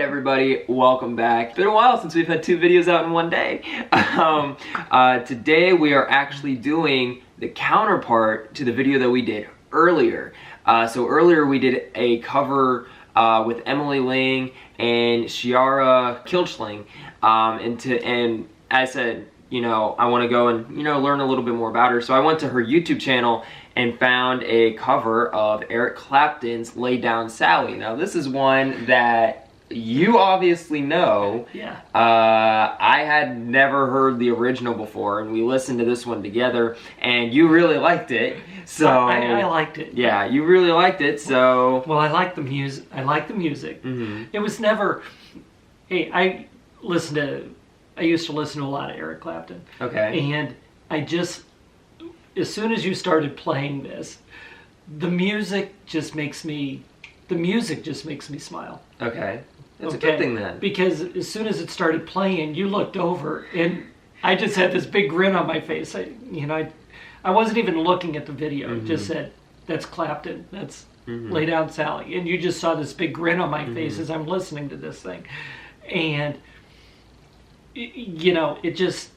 everybody, welcome back. It's been a while since we've had 2 videos out in one day. Today we are actually doing the counterpart to the video that we did earlier. So earlier we did a cover with Emily Ling and Shiara Kilchling, and I said, you know, I want to go and, you know, learn a little bit more about her. So I went to her YouTube channel and found a cover of Eric Clapton's Lay Down Sally. Now this is one that you obviously know. Yeah. I had never heard the original before, and we listened to this one together, and you really liked it. So I liked it. Yeah, you really liked it. So well, I like the music. I like the music. Mm-hmm. It was never. Hey, I used to listen to a lot of Eric Clapton. Okay. And I just, as soon as you started playing this, the music just makes me smile. Okay. That's a good thing then. Because as soon as it started playing, you looked over and I just had this big grin on my face. I wasn't even looking at the video. Mm-hmm. It just said, that's Clapton. That's Mm-hmm. Lay Down Sally. And you just saw this big grin on my face as I'm listening to this thing. And, you know, it's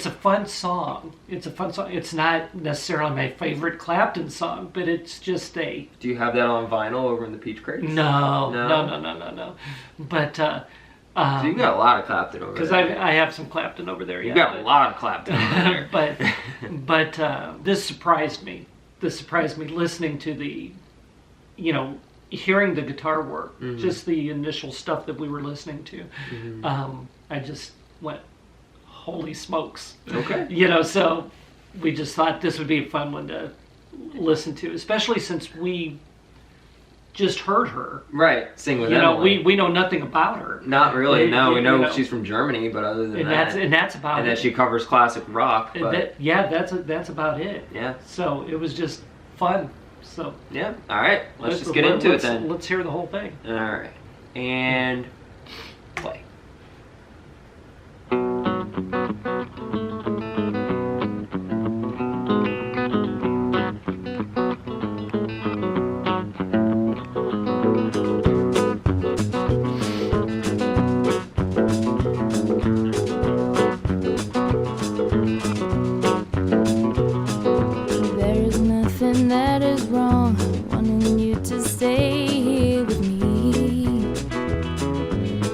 a fun song. It's a fun song. It's not necessarily my favorite Clapton song, but it's just a... Do you have that on vinyl over in the Peach Crates? No. But, so you got a lot of Clapton over there. because I have some Clapton over there. You got a lot of Clapton over there. but this surprised me. This surprised me listening to the, you know, hearing the guitar work, just the initial stuff that we were listening to. I just went, holy smokes. Okay. You know, so we just thought this would be a fun one to listen to, especially since we just heard her. Right, sing with Emily. Emily. We know nothing about her. Not really, no. We know you know, she's from Germany, but other than that's about and it. that she covers classic rock. And But that's about it. yeah. So it was just fun. So Yeah, alright. Let's just get into it then. Let's hear the whole thing. Alright. And play. There's nothing that is wrong wanting you to stay here with me.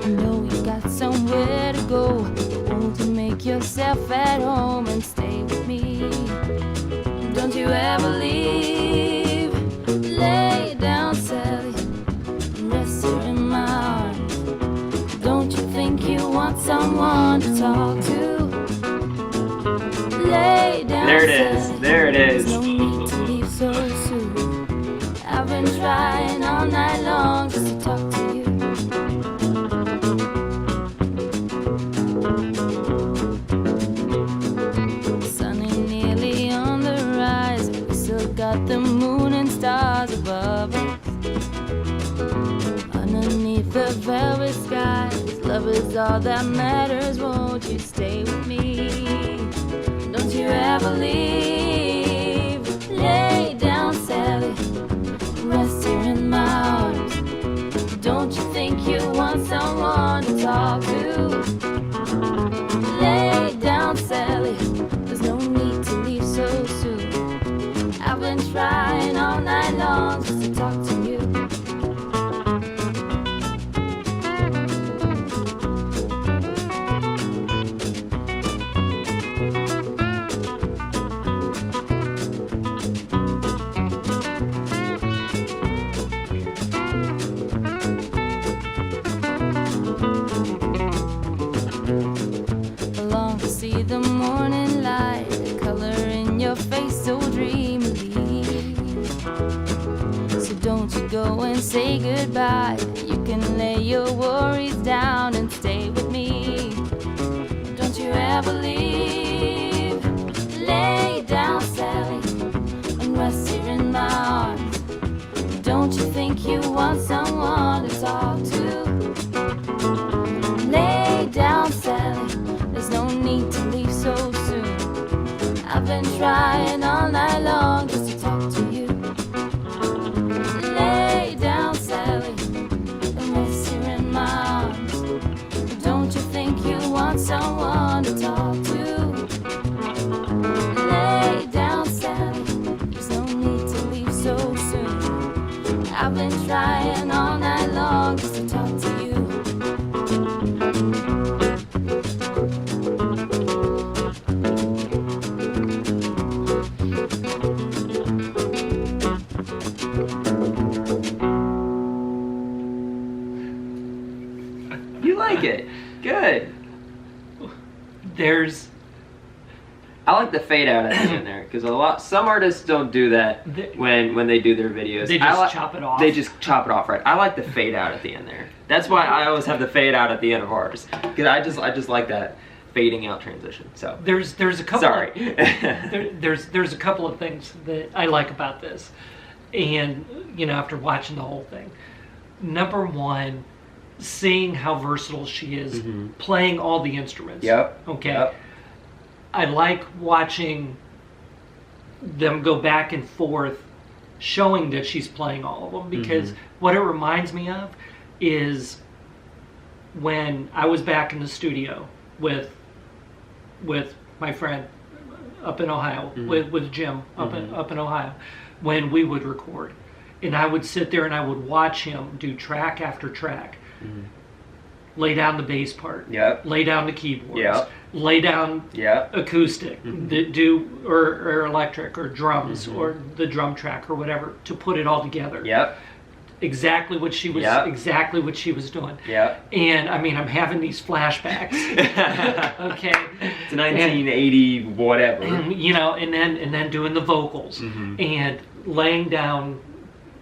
I know you got somewhere to go, but won't you make yourself at home and stay with me? Don't you ever leave. Lay down, Sally, and rest here in my arms. Don't you think you want someone to talk to? Lay down, There it is. There it is. no need to leave so soon. I've been trying all night long just to talk to you. The sun ain't nearly on the rise, but we still got the moon and stars above us. Underneath the velvet skies, love is all that matters. Won't you stay with me? Don't you ever leave. Lay down, Sally, rest here in my arms. Don't you think you want someone to talk to? Lay down, Sally, there's no need to leave so soon. I've been trying all night long just to talk to you. I long to see the morning light, the color in your face so dreamily. So don't you go and say goodbye. You can lay your worries down and stay with me. Don't you ever leave. Lay down, Sally, and rest here in my arms. Don't you think you want someone to talk to? Lay down, Sally, there's no need to leave so soon. I've been trying all night long just to talk to you. Lay down, Sally, and rest here in my Good. There's I like the fade out at the end there because some artists don't do that when they do their videos. They just chop it off. They just chop it off, right? I like the fade out at the end there. That's why I always have the fade out at the end of ours because I just like that fading out transition. So there's a couple. Sorry. There's a couple of things that I like about this, and after watching the whole thing, number one, seeing how versatile she is, playing all the instruments. Yep. Okay. Yep. I like watching them go back and forth, showing that she's playing all of them, because what it reminds me of is when I was back in the studio with my friend up in Ohio, with Jim up in Ohio, when we would record, and I would sit there and I would watch him do track after track. Lay down the bass part. Yep. Lay down the keyboards. Yep. Lay down Yep. acoustic, or electric or drums or the drum track or whatever to put it all together. Yep. Exactly what she was doing. Yep. And I mean, I'm having these flashbacks. Okay. It's 1980 whatever. And, and then doing the vocals and laying down.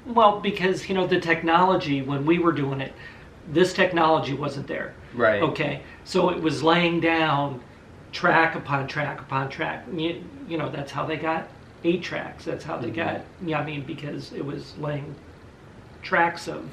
Well, because the technology when we were doing it. This technology wasn't there. Right. Okay. So it was laying down track upon track upon track. That's how they got 8 tracks. That's how they got, because it was laying tracks of,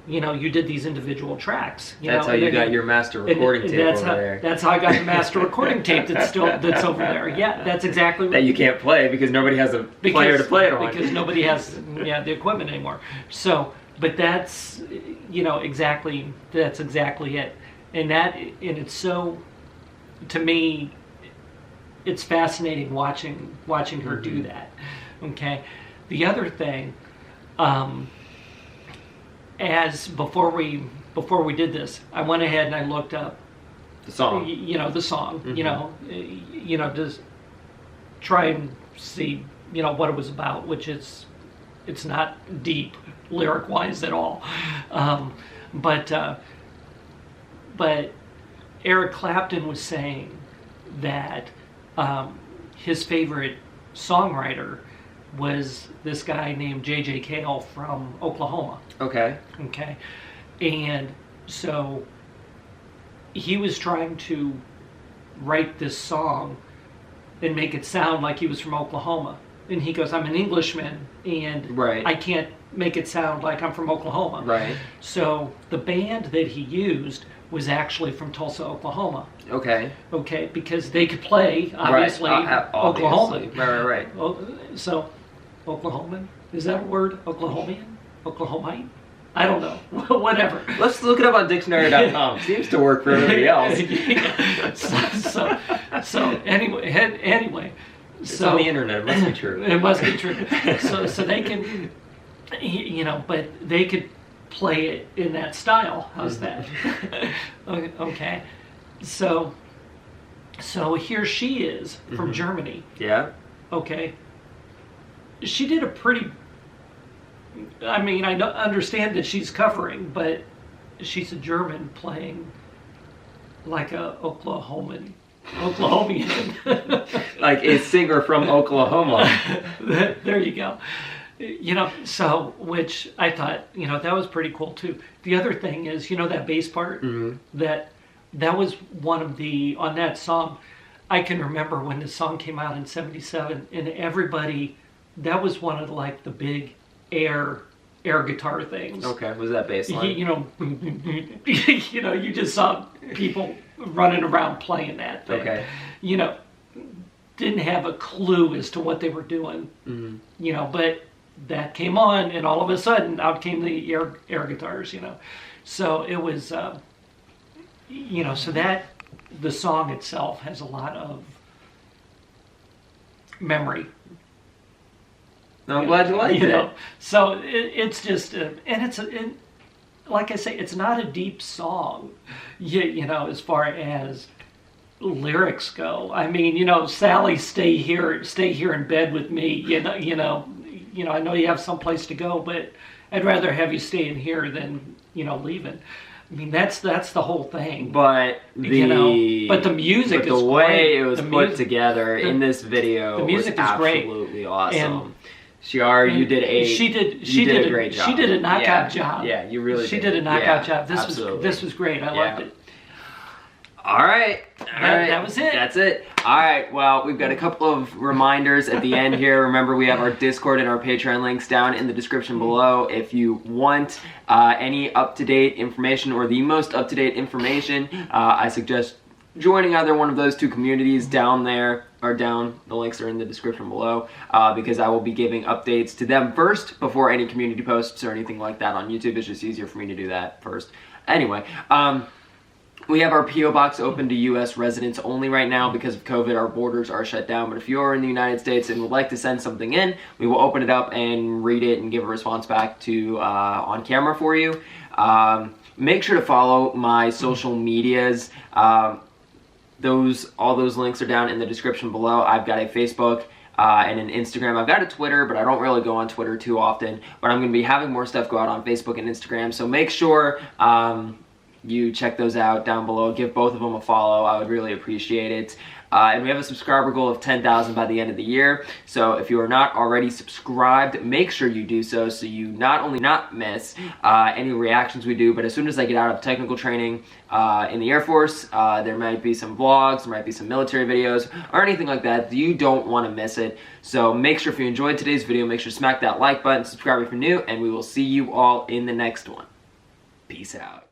you did these individual tracks. That's how you got your master recording tape over there. That's how I got the master recording tape that's over there. Yeah, that's exactly that you can't play because nobody has a player to play it on. Because nobody has the equipment anymore. So, but that's exactly it, and it's so, to me, it's fascinating watching her do that. Okay, the other thing, as before we did this, I went ahead and I looked up the song. The song. Just try and see what it was about, which it's not deep lyric wise at all, but Eric Clapton was saying that his favorite songwriter was this guy named J.J. Cale from Oklahoma. Okay. And so he was trying to write this song and make it sound like he was from Oklahoma. And he goes, I'm an Englishman, and I can't make it sound like I'm from Oklahoma. Right. So the band that he used was actually from Tulsa, Oklahoma. Okay. Okay, because they could play, obviously, Oklahoma. Right. So, Oklahoman? Is that a word? Oklahomian? Oklahomite? I don't know. Whatever. Let's look it up on dictionary.com. Seems to work for everybody else. So anyway. It's on the internet. It must be true. It must be true. So they can, but they could play it in that style. How's that? Okay. So here she is from Germany. Yeah. Okay. She did a pretty. I mean, I understand that she's covering, but she's a German playing like a Oklahomian. Like a singer from Oklahoma. There you go. So, which I thought, that was pretty cool too. The other thing is, that bass part, that was one of on that song, I can remember when the song came out in 1977, and everybody, that was one of the big air guitar things. Okay, was that bass line? You just saw people running around playing that thing. Okay. Didn't have a clue as to what they were doing. But that came on, and all of a sudden, out came the air guitars. So it was, so that the song itself has a lot of memory. I'm glad you liked it. So it's just, and like I say, it's not a deep song, as far as lyrics go. I mean, Sally, stay here in bed with me. I know you have someplace to go, but I'd rather have you staying here than leaving. I mean, that's the whole thing. But the music is the way great. it was put together in this video, the music was is great. absolutely awesome. And Shiara, you did a great job. She did a knockout job. Yeah, you really She did. did a knockout job. Absolutely. This was great. I loved it. All right. That was it. That's it. All right. Well, we've got a couple of reminders at the end here. Remember, we have our Discord and our Patreon links down in the description below. If you want any up-to-date information or the most up-to-date information, I suggest joining either one of those two communities down there, or down, the links are in the description below, because I will be giving updates to them first before any community posts or anything like that on YouTube. It's just easier for me to do that first. Anyway, we have our P.O. Box open to U.S. residents only right now because of COVID. Our borders are shut down, but if you are in the United States and would like to send something in, we will open it up and read it and give a response back to on camera for you. Make sure to follow my social medias. All those links are down in the description below. I've got a Facebook and an Instagram. I've got a Twitter, but I don't really go on Twitter too often. But I'm going to be having more stuff go out on Facebook and Instagram, so make sure you check those out down below. Give both of them a follow. I would really appreciate it. And we have a subscriber goal of 10,000 by the end of the year. So if you are not already subscribed, make sure you do so you not only not miss any reactions we do, but as soon as I get out of technical training in the Air Force, there might be some vlogs, there might be some military videos, or anything like that. You don't want to miss it. So make sure if you enjoyed today's video, make sure to smack that like button, subscribe if you're new, and we will see you all in the next one. Peace out.